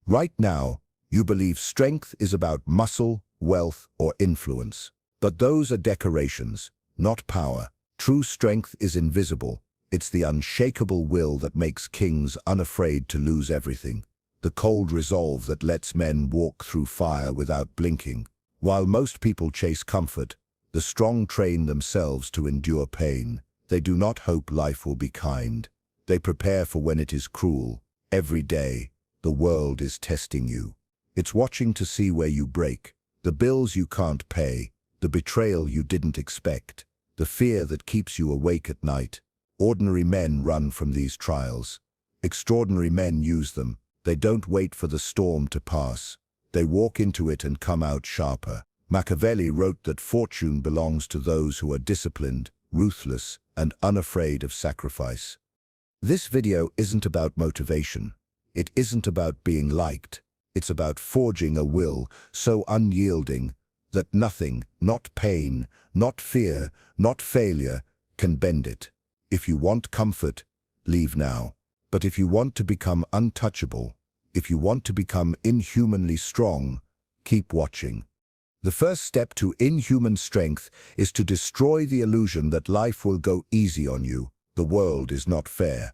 Right now, you believe strength is about muscle, wealth, or influence. But those are decorations, not power. True strength is invisible. It's the unshakable will that makes kings unafraid to lose everything. The cold resolve that lets men walk through fire without blinking. While most people chase comfort, the strong train themselves to endure pain. They do not hope life will be kind. They prepare for when it is cruel. Every day, the world is testing you. It's watching to see where you break. The bills you can't pay, the betrayal you didn't expect, the fear that keeps you awake at night. Ordinary men run from these trials. Extraordinary men use them. They don't wait for the storm to pass. They walk into it and come out sharper. Machiavelli wrote that fortune belongs to those who are disciplined, ruthless, and unafraid of sacrifice. This video isn't about motivation. It isn't about being liked. It's about forging a will so unyielding that nothing, not pain, not fear, not failure, can bend it. If you want comfort, leave now. But if you want to become untouchable, if you want to become inhumanly strong, keep watching. The first step to inhuman strength is to destroy the illusion that life will go easy on you. The world is not fair.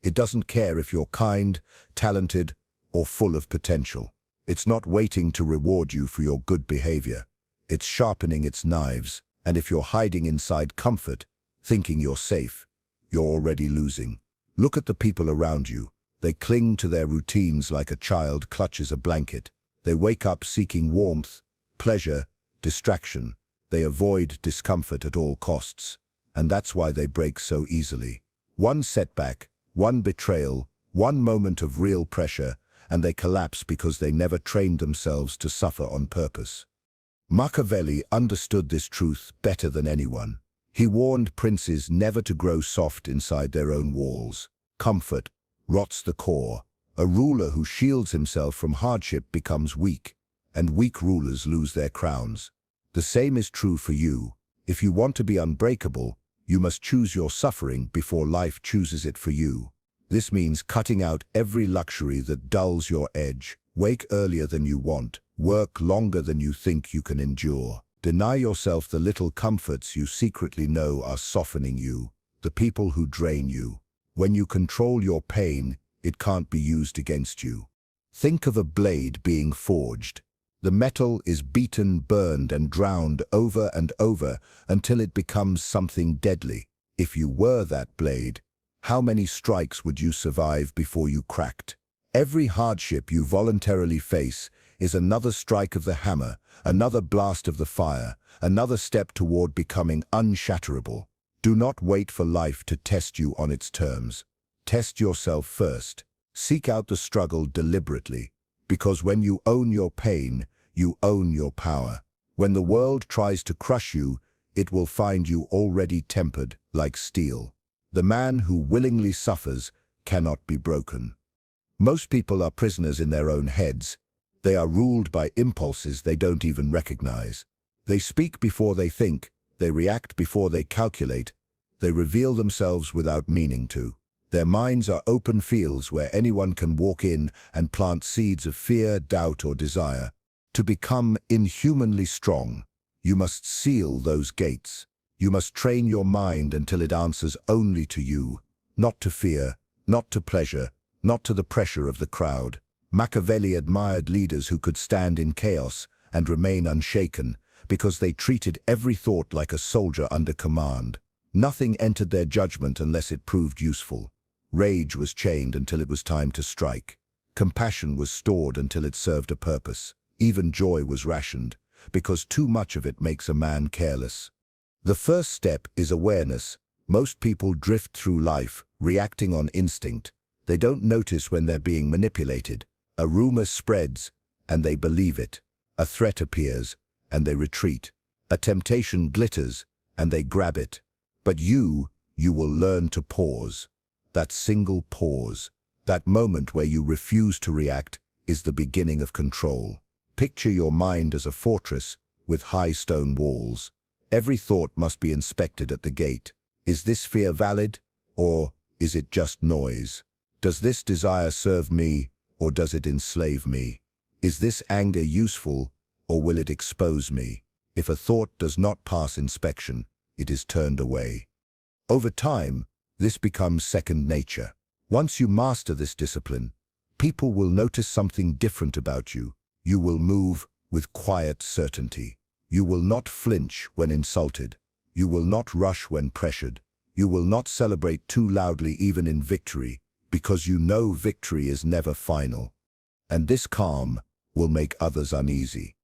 It doesn't care if you're kind, talented, or full of potential. It's not waiting to reward you for your good behavior. It's sharpening its knives, and if you're hiding inside comfort, thinking you're safe, you're already losing. Look at the people around you. They cling to their routines like a child clutches a blanket. They wake up seeking warmth, pleasure, distraction. They avoid discomfort at all costs, and that's why they break so easily. One setback, one betrayal, one moment of real pressure, and they collapse because they never trained themselves to suffer on purpose. Machiavelli understood this truth better than anyone. He warned princes never to grow soft inside their own walls. Comfort rots the core. A ruler who shields himself from hardship becomes weak, and weak rulers lose their crowns. The same is true for you. If you want to be unbreakable, you must choose your suffering before life chooses it for you. This means cutting out every luxury that dulls your edge. Wake earlier than you want. Work longer than you think you can endure. Deny yourself the little comforts you secretly know are softening you, the people who drain you. When you control your pain, it can't be used against you. Think of a blade being forged. The metal is beaten, burned, and drowned over and over until it becomes something deadly. If you were that blade, how many strikes would you survive before you cracked? Every hardship you voluntarily face is another strike of the hammer, another blast of the fire, another step toward becoming unshatterable. Do not wait for life to test you on its terms. Test yourself first. Seek out the struggle deliberately, because when you own your pain, you own your power. When the world tries to crush you, it will find you already tempered like steel. The man who willingly suffers cannot be broken. Most people are prisoners in their own heads. They are ruled by impulses they don't even recognize. They speak before they think. They react before they calculate. They reveal themselves without meaning to. Their minds are open fields where anyone can walk in and plant seeds of fear, doubt, or desire. To become inhumanly strong, you must seal those gates. You must train your mind until it answers only to you, not to fear, not to pleasure, not to the pressure of the crowd. Machiavelli admired leaders who could stand in chaos and remain unshaken, because they treated every thought like a soldier under command. Nothing entered their judgment unless it proved useful. Rage was chained until it was time to strike. Compassion was stored until it served a purpose. Even joy was rationed, because too much of it makes a man careless. The first step is awareness. Most people drift through life, reacting on instinct. They don't notice when they're being manipulated. A rumor spreads, and they believe it. A threat appears, and they retreat. A temptation glitters, and they grab it. But you will learn to pause. That single pause, that moment where you refuse to react, is the beginning of control. Picture your mind as a fortress with high stone walls. Every thought must be inspected at the gate. Is this fear valid, or is it just noise? Does this desire serve me, or does it enslave me? Is this anger useful, or will it expose me? If a thought does not pass inspection, it is turned away. Over time, this becomes second nature. Once you master this discipline, people will notice something different about you. You will move with quiet certainty. You will not flinch when insulted. You will not rush when pressured. You will not celebrate too loudly even in victory, because you know victory is never final. And this calm will make others uneasy.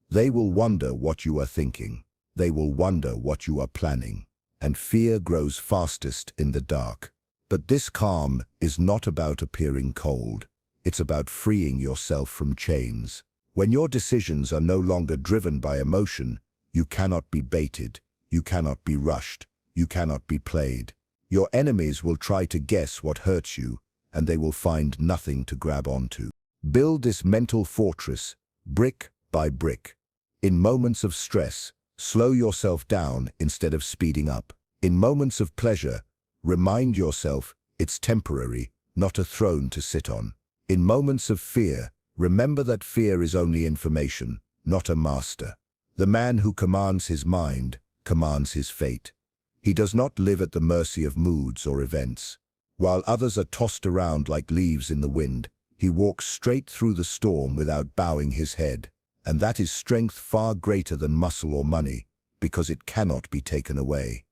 They will wonder what you are thinking. They will wonder what you are planning. And fear grows fastest in the dark. But this calm is not about appearing cold. It's about freeing yourself from chains. When your decisions are no longer driven by emotion, you cannot be baited. You cannot be rushed. You cannot be played. Your enemies will try to guess what hurts you, and they will find nothing to grab onto. Build this mental fortress, brick by brick. In moments of stress, slow yourself down instead of speeding up. In moments of pleasure, remind yourself it's temporary, not a throne to sit on. In moments of fear, remember that fear is only information, not a master. The man who commands his mind commands his fate. He does not live at the mercy of moods or events. While others are tossed around like leaves in the wind, he walks straight through the storm without bowing his head. And that is strength far greater than muscle or money, because it cannot be taken away.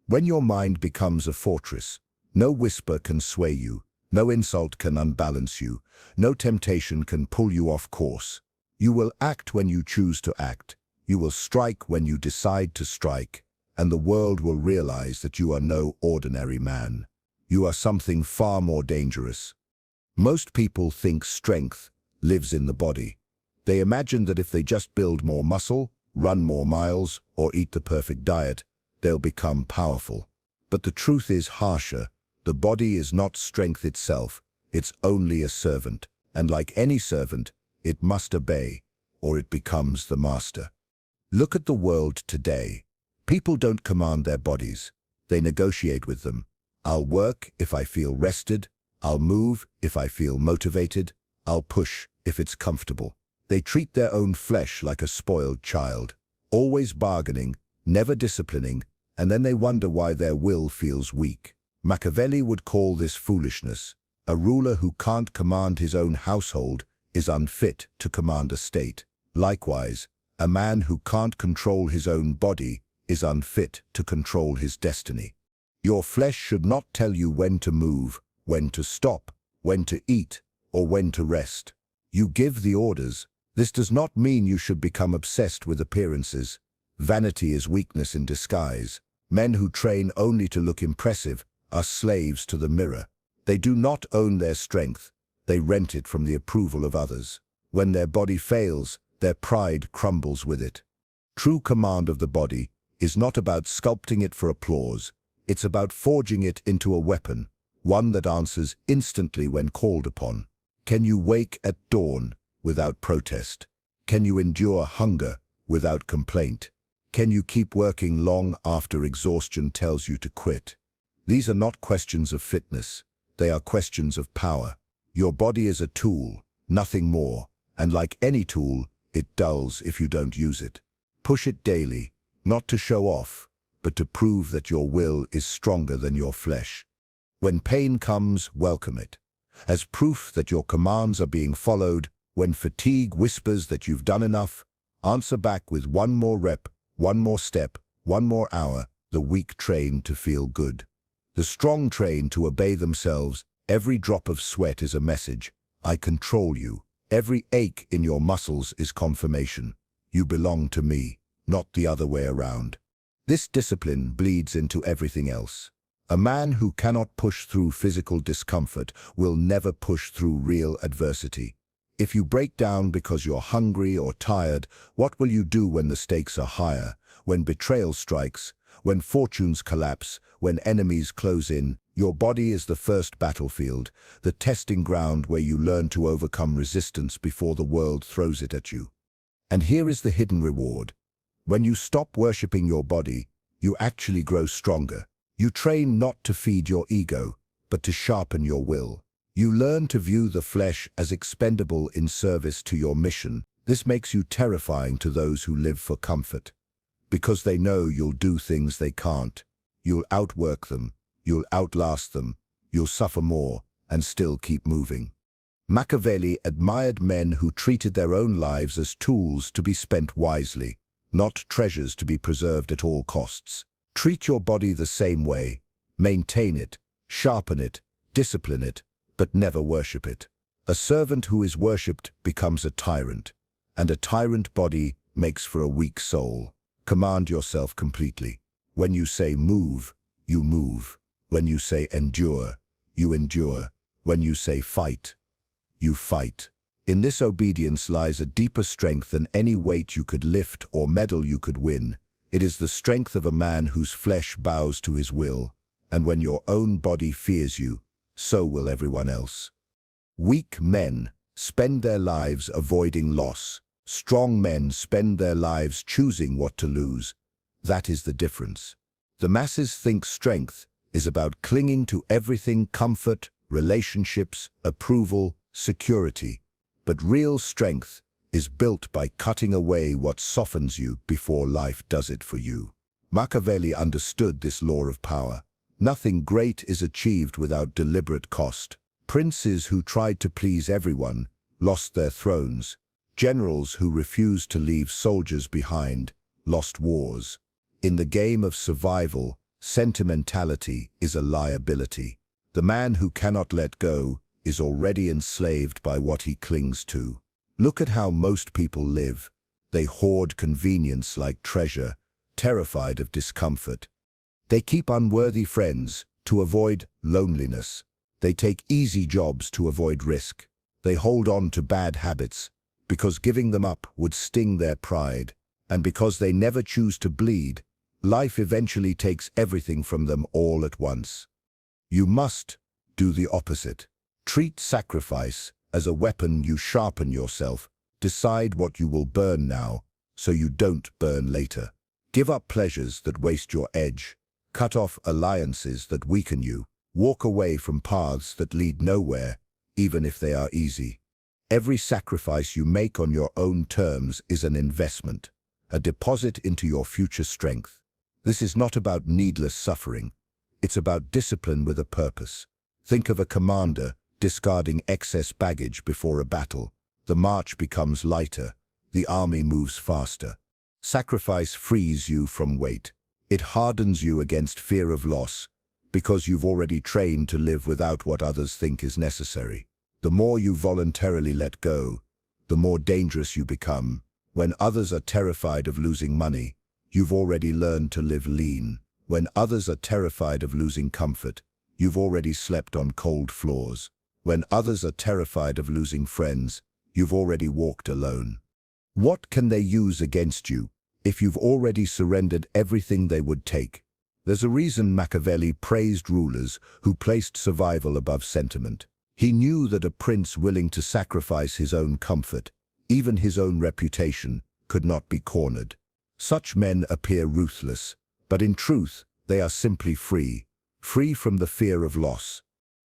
When your mind becomes a fortress, no whisper can sway you, no insult can unbalance you, no temptation can pull you off course. You will act when you choose to act. You will strike when you decide to strike, and the world will realize that you are no ordinary man. You are something far more dangerous. Most people think strength lives in the body. They imagine that if they just build more muscle, run more miles, or eat the perfect diet, they'll become powerful. But the truth is harsher. The body is not strength itself. It's only a servant. And like any servant, it must obey, or it becomes the master. Look at the world today. People don't command their bodies. They negotiate with them. I'll work if I feel rested. I'll move if I feel motivated. I'll push if it's comfortable. They treat their own flesh like a spoiled child, always bargaining, never disciplining, and then they wonder why their will feels weak. Machiavelli would call this foolishness. A ruler who can't command his own household is unfit to command a state. Likewise, a man who can't control his own body is unfit to control his destiny. Your flesh should not tell you when to move, when to stop, when to eat, or when to rest. You give the orders. This does not mean you should become obsessed with appearances. Vanity is weakness in disguise. Men who train only to look impressive are slaves to the mirror. They do not own their strength. They rent it from the approval of others. When their body fails, their pride crumbles with it. True command of the body is not about sculpting it for applause. It's about forging it into a weapon, one that answers instantly when called upon. Can you wake at dawn without protest? Can you endure hunger without complaint? Can you keep working long after exhaustion tells you to quit? These are not questions of fitness. They are questions of power. Your body is a tool, nothing more, and like any tool, it dulls if you don't use it. Push it daily, not to show off, but to prove that your will is stronger than your flesh. When pain comes, welcome it, as proof that your commands are being followed. When fatigue whispers that you've done enough, answer back with one more rep, one more step, one more hour. The weak train to feel good. The strong train to obey themselves. Every drop of sweat is a message. I control you. Every ache in your muscles is confirmation. You belong to me, not the other way around. This discipline bleeds into everything else. A man who cannot push through physical discomfort will never push through real adversity. If you break down because you're hungry or tired, what will you do when the stakes are higher? When betrayal strikes, when fortunes collapse, when enemies close in? Your body is the first battlefield, the testing ground where you learn to overcome resistance before the world throws it at you. And here is the hidden reward. When you stop worshipping your body, you actually grow stronger. You train not to feed your ego, but to sharpen your will. You learn to view the flesh as expendable in service to your mission. This makes you terrifying to those who live for comfort. Because they know you'll do things they can't. You'll outwork them, you'll outlast them, you'll suffer more, and still keep moving. Machiavelli admired men who treated their own lives as tools to be spent wisely, not treasures to be preserved at all costs. Treat your body the same way. Maintain it, sharpen it, discipline it, but never worship it. A servant who is worshipped becomes a tyrant, and a tyrant body makes for a weak soul. Command yourself completely. When you say move, you move. When you say endure, you endure. When you say fight, you fight. In this obedience lies a deeper strength than any weight you could lift or medal you could win. It is the strength of a man whose flesh bows to his will, and when your own body fears you, so will everyone else. Weak men spend their lives avoiding loss. Strong men spend their lives choosing what to lose. That is the difference. The masses think strength is about clinging to everything: comfort, relationships, approval, security. But real strength is built by cutting away what softens you before life does it for you. Machiavelli understood this law of power. Nothing great is achieved without deliberate cost. Princes who tried to please everyone lost their thrones. Generals who refused to leave soldiers behind lost wars. In the game of survival, sentimentality is a liability. The man who cannot let go is already enslaved by what he clings to. Look at how most people live. They hoard convenience like treasure, terrified of discomfort. They keep unworthy friends to avoid loneliness. They take easy jobs to avoid risk. They hold on to bad habits because giving them up would sting their pride. And because they never choose to bleed, life eventually takes everything from them all at once. You must do the opposite. Treat sacrifice as a weapon. You sharpen yourself. Decide what you will burn now, so you don't burn later. Give up pleasures that waste your edge. Cut off alliances that weaken you. Walk away from paths that lead nowhere, even if they are easy. Every sacrifice you make on your own terms is an investment, a deposit into your future strength. This is not about needless suffering. It's about discipline with a purpose. Think of a commander discarding excess baggage before a battle. The march becomes lighter. The army moves faster. Sacrifice frees you from weight. It hardens you against fear of loss, because you've already trained to live without what others think is necessary. The more you voluntarily let go, the more dangerous you become. When others are terrified of losing money, you've already learned to live lean. When others are terrified of losing comfort, you've already slept on cold floors. When others are terrified of losing friends, you've already walked alone. What can they use against you if you've already surrendered everything they would take? There's a reason Machiavelli praised rulers who placed survival above sentiment. He knew that a prince willing to sacrifice his own comfort, even his own reputation, could not be cornered. Such men appear ruthless, but in truth, they are simply free from the fear of loss.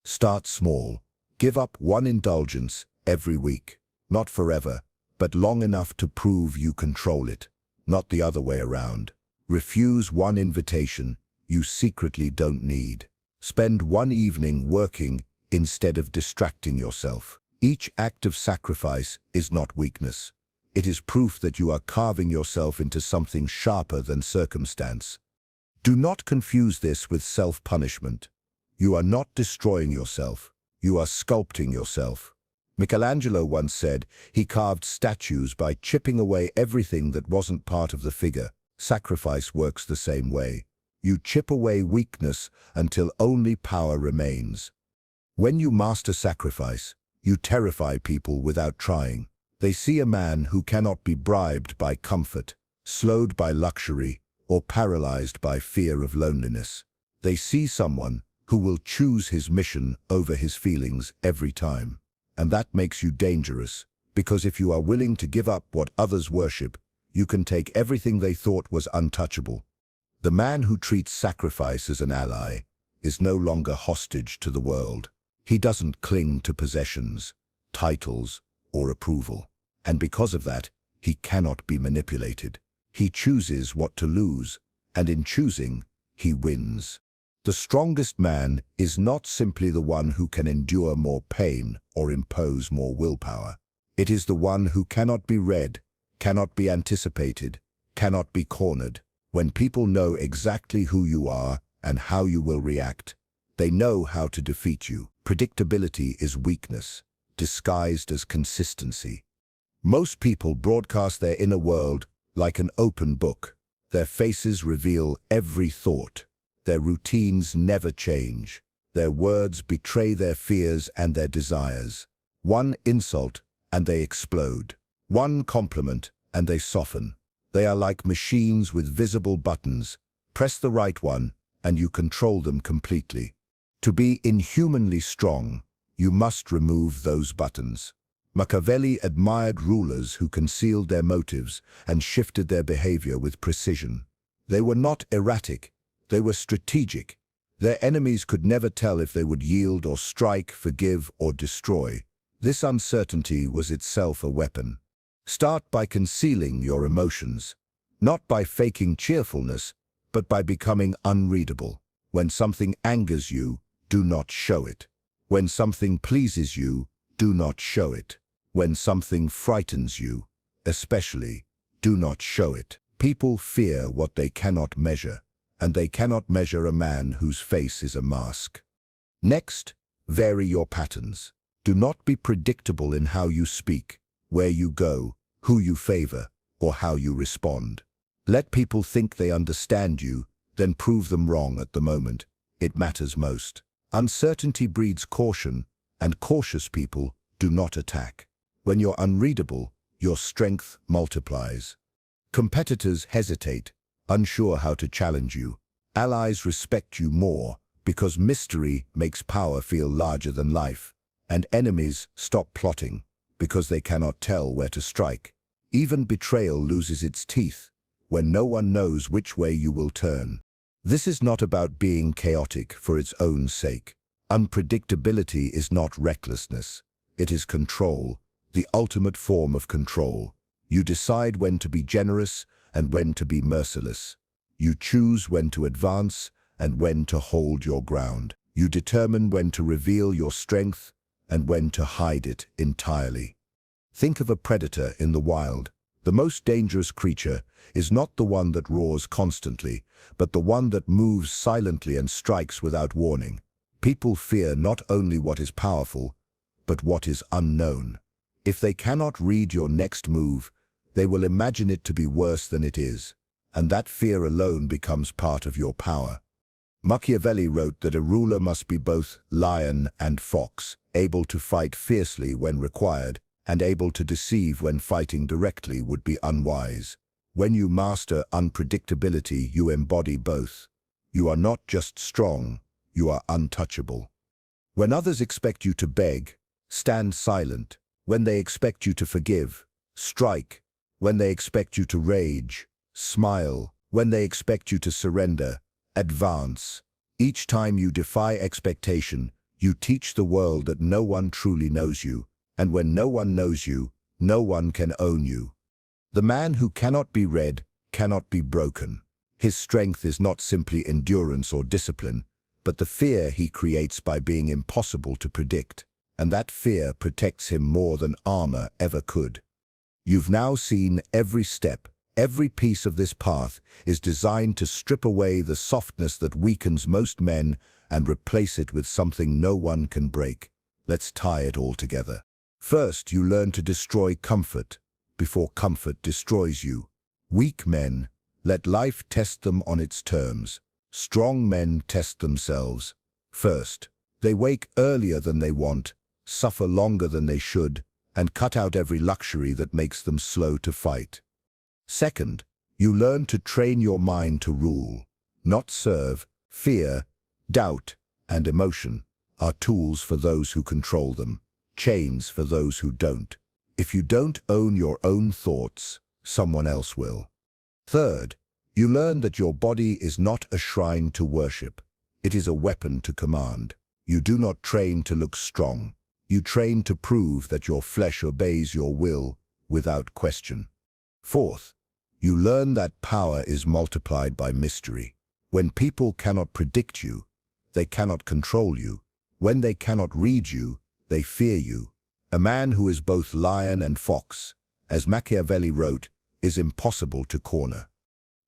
Start small. Give up one indulgence every week. Not forever, but long enough to prove you control it, not the other way around. Refuse one invitation you secretly don't need. Spend one evening working instead of distracting yourself. Each act of sacrifice is not weakness. It is proof that you are carving yourself into something sharper than circumstance. Do not confuse this with self-punishment. You are not destroying yourself. You are sculpting yourself. Michelangelo once said he carved statues by chipping away everything that wasn't part of the figure. Sacrifice works the same way. You chip away weakness until only power remains. When you master sacrifice, you terrify people without trying. They see a man who cannot be bribed by comfort, slowed by luxury, or paralyzed by fear of loneliness. They see someone who will choose his mission over his feelings every time. And that makes you dangerous, because if you are willing to give up what others worship, you can take everything they thought was untouchable. The man who treats sacrifice as an ally is no longer hostage to the world. He doesn't cling to possessions, titles, or approval. And because of that, he cannot be manipulated. He chooses what to lose, and in choosing, he wins. The strongest man is not simply the one who can endure more pain or impose more willpower. It is the one who cannot be read, cannot be anticipated, cannot be cornered. When people know exactly who you are and how you will react, they know how to defeat you. Predictability is weakness, disguised as consistency. Most people broadcast their inner world like an open book. Their faces reveal every thought. Their routines never change. Their words betray their fears and their desires. One insult and they explode. One compliment and they soften. They are like machines with visible buttons. Press the right one and you control them completely. To be inhumanly strong, you must remove those buttons. Machiavelli admired rulers who concealed their motives and shifted their behavior with precision. They were not erratic, they were strategic. Their enemies could never tell if they would yield or strike, forgive or destroy. This uncertainty was itself a weapon. Start by concealing your emotions, not by faking cheerfulness, but by becoming unreadable. When something angers you, do not show it. When something pleases you, do not show it. When something frightens you, especially, do not show it. People fear what they cannot measure, and they cannot measure a man whose face is a mask. Next, vary your patterns. Do not be predictable in how you speak, where you go, who you favor, or how you respond. Let people think they understand you, then prove them wrong at the moment. It matters most. Uncertainty breeds caution, and cautious people do not attack. When you're unreadable, your strength multiplies. Competitors hesitate, unsure how to challenge you. Allies respect you more because mystery makes power feel larger than life. And enemies stop plotting because they cannot tell where to strike. Even betrayal loses its teeth when no one knows which way you will turn. This is not about being chaotic for its own sake. Unpredictability is not recklessness. It is control, the ultimate form of control. You decide when to be generous and when to be merciless. You choose when to advance and when to hold your ground. You determine when to reveal your strength and when to hide it entirely. Think of a predator in the wild. The most dangerous creature is not the one that roars constantly, but the one that moves silently and strikes without warning. People fear not only what is powerful, but what is unknown. If they cannot read your next move, they will imagine it to be worse than it is, and that fear alone becomes part of your power. Machiavelli wrote that a ruler must be both lion and fox, able to fight fiercely when required, and able to deceive when fighting directly would be unwise. When you master unpredictability, you embody both. You are not just strong, you are untouchable. When others expect you to beg, stand silent. When they expect you to forgive, strike. When they expect you to rage, smile. When they expect you to surrender, advance. Each time you defy expectation, you teach the world that no one truly knows you, and when no one knows you, no one can own you. The man who cannot be read cannot be broken. His strength is not simply endurance or discipline, but the fear he creates by being impossible to predict, and that fear protects him more than armor ever could. You've now seen every step. Every piece of this path is designed to strip away the softness that weakens most men and replace it with something no one can break. Let's tie it all together. First, you learn to destroy comfort before comfort destroys you. Weak men let life test them on its terms. Strong men test themselves. First, they wake earlier than they want, suffer longer than they should, and cut out every luxury that makes them slow to fight. Second, you learn to train your mind to rule, not serve. Fear, doubt, and emotion are tools for those who control them, chains for those who don't. If you don't own your own thoughts, someone else will. Third, you learn that your body is not a shrine to worship. It is a weapon to command. You do not train to look strong. You train to prove that your flesh obeys your will without question. Fourth, you learn that power is multiplied by mystery. When people cannot predict you, they cannot control you. When they cannot read you, they fear you. A man who is both lion and fox, as Machiavelli wrote, is impossible to corner.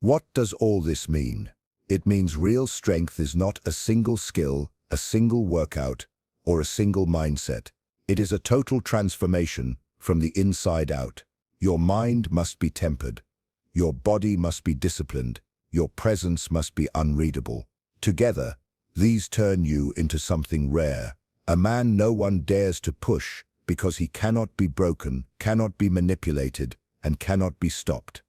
What does all this mean? It means real strength is not a single skill, a single workout, or a single mindset. It is a total transformation from the inside out. Your mind must be tempered. Your body must be disciplined. Your presence must be unreadable. Together, these turn you into something rare, a man no one dares to push because he cannot be broken, cannot be manipulated, and cannot be stopped.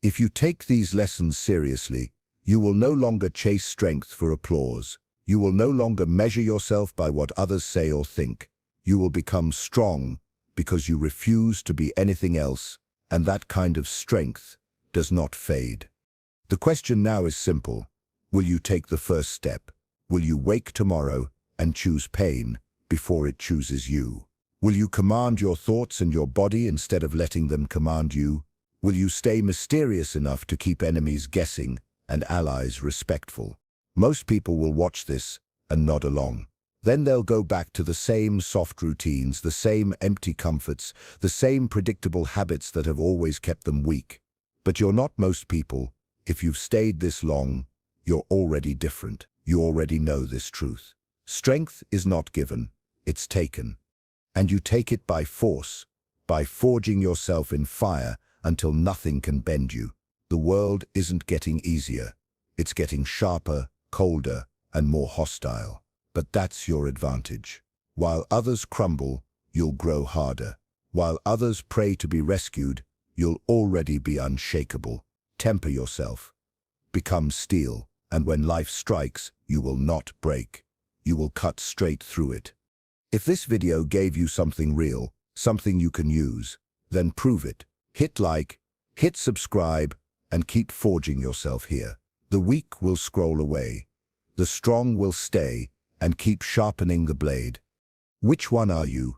If you take these lessons seriously, you will no longer chase strength for applause. You will no longer measure yourself by what others say or think. You will become strong because you refuse to be anything else, and that kind of strength does not fade. The question now is simple. Will you take the first step? Will you wake tomorrow and choose pain before it chooses you? Will you command your thoughts and your body instead of letting them command you? Will you stay mysterious enough to keep enemies guessing and allies respectful? Most people will watch this and nod along. Then they'll go back to the same soft routines, the same empty comforts, the same predictable habits that have always kept them weak. But you're not most people. If you've stayed this long, you're already different. You already know this truth. Strength is not given, it's taken. And you take it by force, by forging yourself in fire until nothing can bend you. The world isn't getting easier. It's getting sharper, colder, and more hostile. But that's your advantage. While others crumble, you'll grow harder. While others pray to be rescued, you'll already be unshakable. Temper yourself. Become steel, and when life strikes, you will not break. You will cut straight through it. If this video gave you something real, something you can use, then prove it. Hit like, hit subscribe, and keep forging yourself here. The weak will scroll away. The strong will stay and keep sharpening the blade. Which one are you?